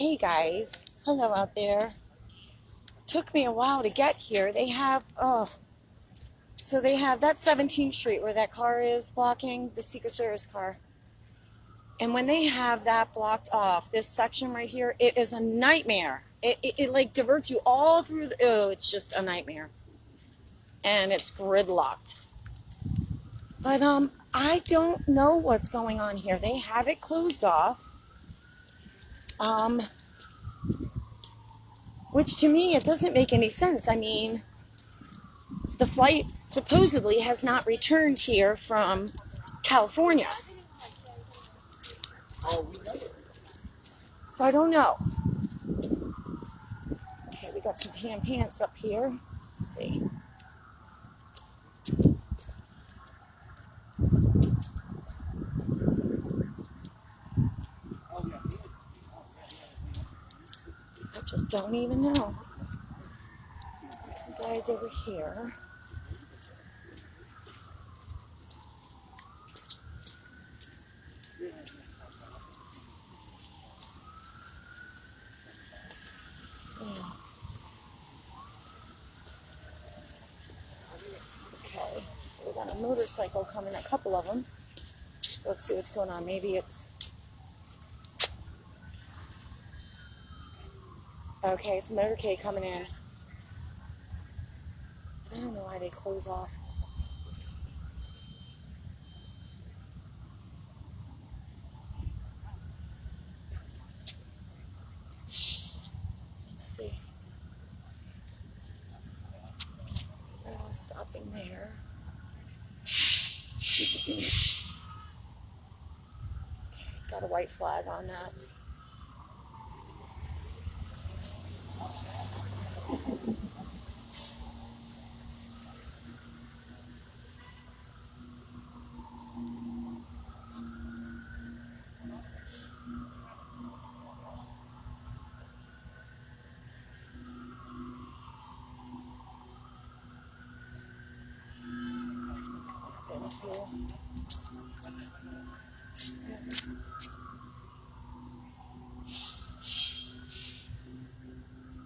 Hey guys, hello out there. Took me a while to get here. They have that 17th Street where that car is blocking the Secret Service car. And when they have that blocked off, this section right here, it is a nightmare. It like diverts you all through it's just a nightmare. And it's gridlocked. But I don't know what's going on here. They have it closed off. Which to me, it doesn't make any sense. I mean, the flight supposedly has not returned here from California. So I don't know. Okay, we got some tan pants up here. Let's see. I just don't even know. Got some guys over here. Yeah. Okay, so we got a motorcycle coming, a couple of them. So let's see what's going on. Maybe it's... Okay, it's a motorcade coming in. I don't know why they close off. Let's see. They're all stopping there. Okay, got a white flag on that.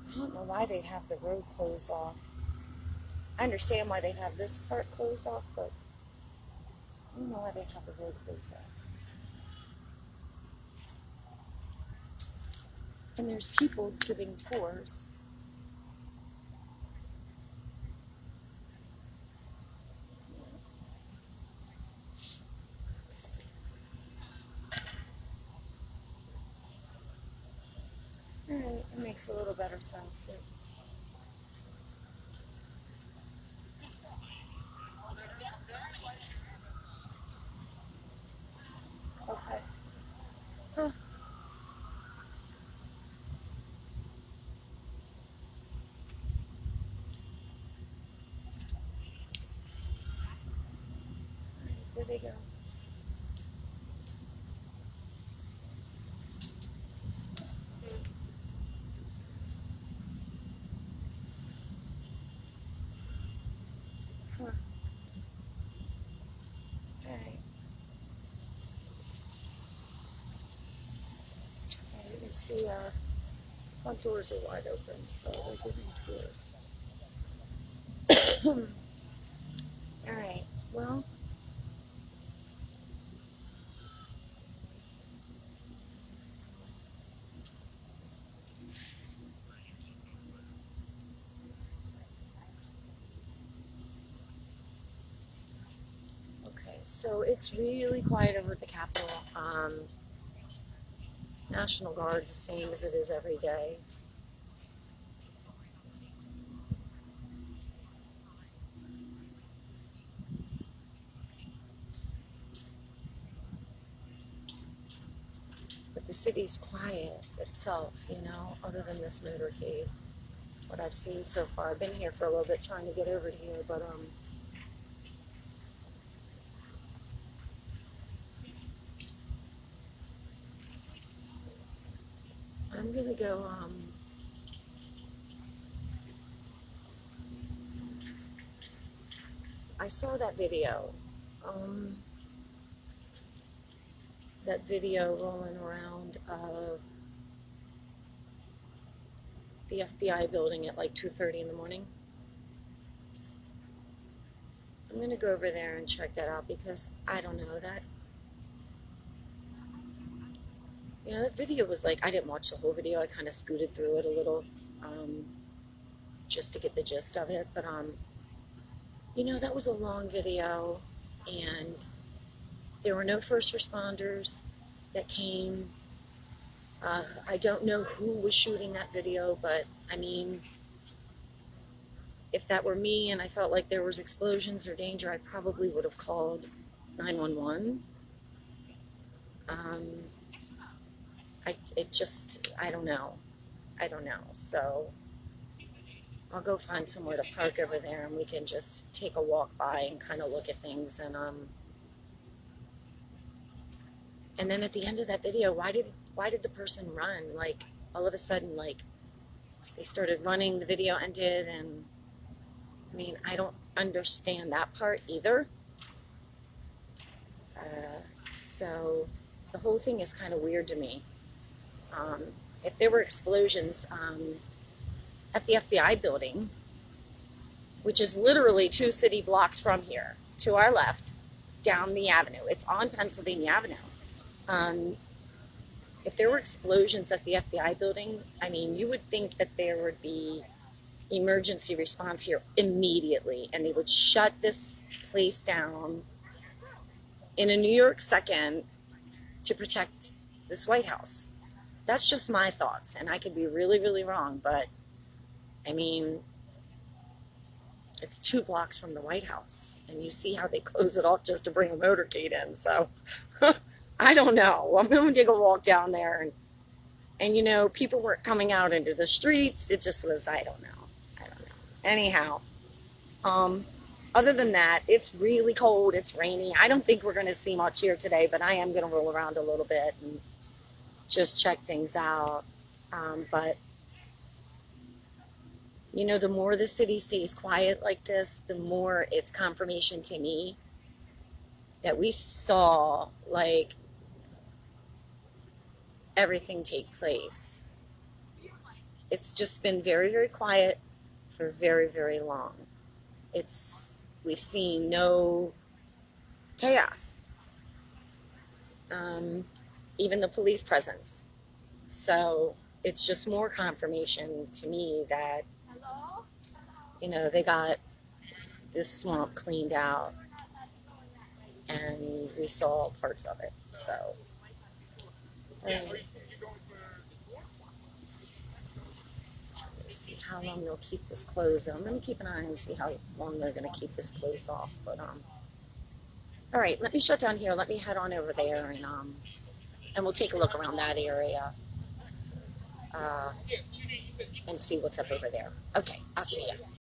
I don't know why they'd have the road closed off. I understand why they'd have this part closed off, but I don't know why they'd have the road closed off. And there's people giving tours. Alright, it makes a little better sense, but... Okay. Huh. There they go. Huh. Alright. You see our front doors are wide open, so they're giving tours. Alright, well... Okay, so it's really quiet over at the Capitol. National Guard's the same as it is every day. But the city's quiet itself, you know, other than this motorcade. What I've seen so far. I've been here for a little bit trying to get over here, but I'm gonna go I saw that video. That video rolling around of the FBI building at like 2:30 in the morning. I'm gonna go over there and check that out because I don't know that. You know, that video was like, I didn't watch the whole video. I kind of scooted through it a little, just to get the gist of it. But, you know, that was a long video, and there were no first responders that came. I don't know who was shooting that video, but I mean, if that were me and I felt like there was explosions or danger, I probably would have called 911. I don't know. I don't know. So I'll go find somewhere to park over there and we can just take a walk by and kind of look at things. And then at the end of that video, why did the person run? Like, all of a sudden, like, they started running, the video ended, and I mean, I don't understand that part either. So the whole thing is kind of weird to me. If there were explosions at the FBI building, which is literally 2 city blocks from here, to our left, down the avenue. It's on Pennsylvania Avenue. If there were explosions at the FBI building, I mean, you would think that there would be emergency response here immediately, and they would shut this place down in a New York second to protect this White House. That's just my thoughts, and I could be really, really wrong, but I mean, it's 2 blocks from the White House, and you see how they close it off just to bring a motorcade in, so I don't know. I'm going to take a walk down there, and you know, people weren't coming out into the streets. It just was, I don't know. Anyhow, other than that, it's really cold, it's rainy. I don't think we're going to see much here today, but I am going to roll around a little bit and just check things out. But, you know, the more the city stays quiet like this, the more it's confirmation to me that we saw, like, everything take place. It's just been very, very quiet for very, very long. We've seen no chaos. Even the police presence. So it's just more confirmation to me that, you know, they got this swamp cleaned out and we saw parts of it. So let's see how long they'll keep this closed. I'm going to keep an eye and see how long they're going to keep this closed off. But all right, let me shut down here. Let me head on over there, and we'll take a look around that area and see what's up over there. Okay, I'll see you.